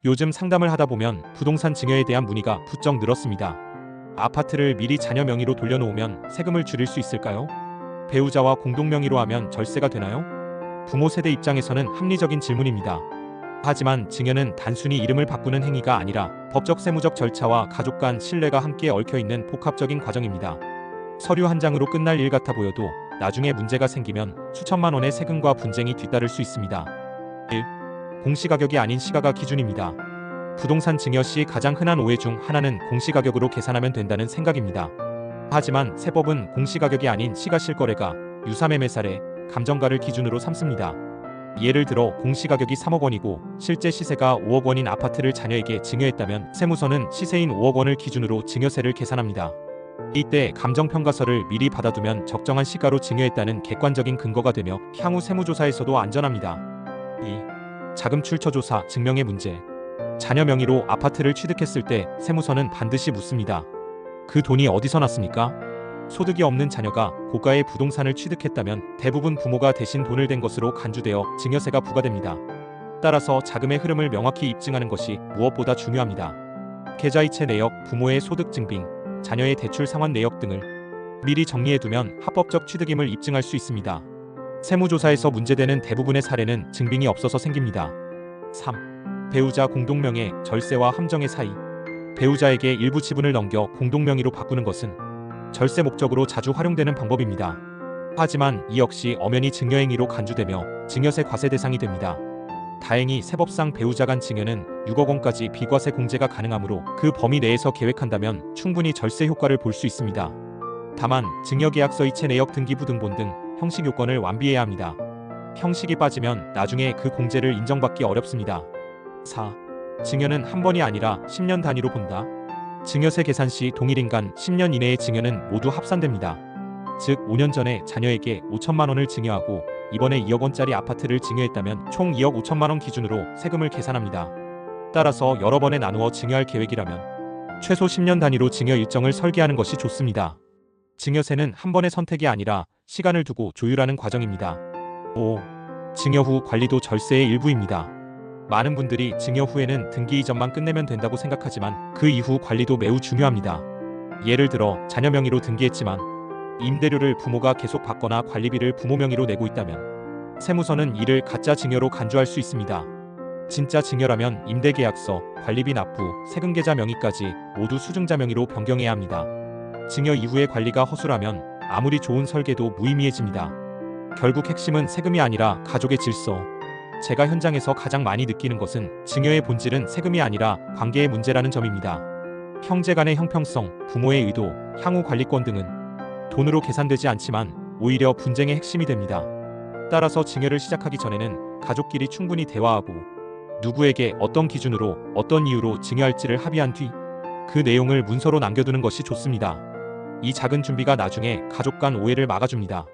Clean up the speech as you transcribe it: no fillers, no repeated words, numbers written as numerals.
요즘 상담을 하다 보면 부동산 증여에 대한 문의가 부쩍 늘었습니다. 아파트를 미리 자녀 명의로 돌려놓으면 세금을 줄일 수 있을까요? 배우자와 공동 명의로 하면 절세가 되나요? 부모 세대 입장에서는 합리적인 질문입니다. 하지만 증여는 단순히 이름을 바꾸는 행위가 아니라 법적 세무적 절차와 가족 간 신뢰가 함께 얽혀있는 복합적인 과정입니다. 서류 한 장으로 끝날 일 같아 보여도 나중에 문제가 생기면 수천만 원의 세금과 분쟁이 뒤따를 수 있습니다. 1. 공시가격이 아닌 시가가 기준입니다. 부동산 증여 시 가장 흔한 오해 중 하나는 공시가격으로 계산하면 된다는 생각입니다. 하지만 세법은 공시가격이 아닌 시가실거래가, 유사매매 사례, 감정가를 기준으로 삼습니다. 예를 들어 공시가격이 3억 원이고 실제 시세가 5억 원인 아파트를 자녀에게 증여했다면 세무서는 시세인 5억 원을 기준으로 증여세를 계산합니다. 이때 감정평가서를 미리 받아두면 적정한 시가로 증여했다는 객관적인 근거가 되며 향후 세무조사에서도 안전합니다. 2. 자금 출처 조사 증명의 문제. 자녀 명의로 아파트를 취득했을 때 세무서는 반드시 묻습니다. 그 돈이 어디서 났습니까? 소득이 없는 자녀가 고가의 부동산을 취득했다면 대부분 부모가 대신 돈을 댄 것으로 간주되어 증여세가 부과됩니다. 따라서 자금의 흐름을 명확히 입증하는 것이 무엇보다 중요합니다. 계좌이체 내역, 부모의 소득 증빙, 자녀의 대출 상환 내역 등을 미리 정리해두면 합법적 취득임을 입증할 수 있습니다. 세무조사에서 문제되는 대부분의 사례는 증빙이 없어서 생깁니다. 3. 배우자 공동명의 절세와 함정의 사이. 배우자에게 일부 지분을 넘겨 공동명의로 바꾸는 것은 절세 목적으로 자주 활용되는 방법입니다. 하지만 이 역시 엄연히 증여행위로 간주되며 증여세 과세 대상이 됩니다. 다행히 세법상 배우자 간 증여는 6억 원까지 비과세 공제가 가능하므로 그 범위 내에서 계획한다면 충분히 절세 효과를 볼 수 있습니다. 다만 증여계약서 이체 내역 등기부 등본 등 형식 요건을 완비해야 합니다. 형식이 빠지면 나중에 그 공제를 인정받기 어렵습니다. 4. 증여는 한 번이 아니라 10년 단위로 본다. 증여세 계산 시 동일인간 10년 이내의 증여는 모두 합산됩니다. 즉 5년 전에 자녀에게 5천만 원을 증여하고 이번에 2억 원짜리 아파트를 증여했다면 총 2억 5천만 원 기준으로 세금을 계산합니다. 따라서 여러 번에 나누어 증여할 계획이라면 최소 10년 단위로 증여 일정을 설계하는 것이 좋습니다. 증여세는 한 번의 선택이 아니라 시간을 두고 조율하는 과정입니다. 5. 증여 후 관리도 절세의 일부입니다. 많은 분들이 증여 후에는 등기 이전만 끝내면 된다고 생각하지만 그 이후 관리도 매우 중요합니다. 예를 들어 자녀 명의로 등기했지만 임대료를 부모가 계속 받거나 관리비를 부모 명의로 내고 있다면 세무서는 이를 가짜 증여로 간주할 수 있습니다. 진짜 증여라면 임대계약서, 관리비 납부, 세금계좌 명의까지 모두 수증자 명의로 변경해야 합니다. 증여 이후의 관리가 허술하면 아무리 좋은 설계도 무의미해집니다. 결국 핵심은 세금이 아니라 가족의 질서. 제가 현장에서 가장 많이 느끼는 것은 증여의 본질은 세금이 아니라 관계의 문제라는 점입니다. 형제 간의 형평성, 부모의 의도, 향후 관리권 등은 돈으로 계산되지 않지만 오히려 분쟁의 핵심이 됩니다. 따라서 증여를 시작하기 전에는 가족끼리 충분히 대화하고 누구에게 어떤 기준으로 어떤 이유로 증여할지를 합의한 뒤 그 내용을 문서로 남겨두는 것이 좋습니다. 이 작은 준비가 나중에 가족 간 오해를 막아줍니다.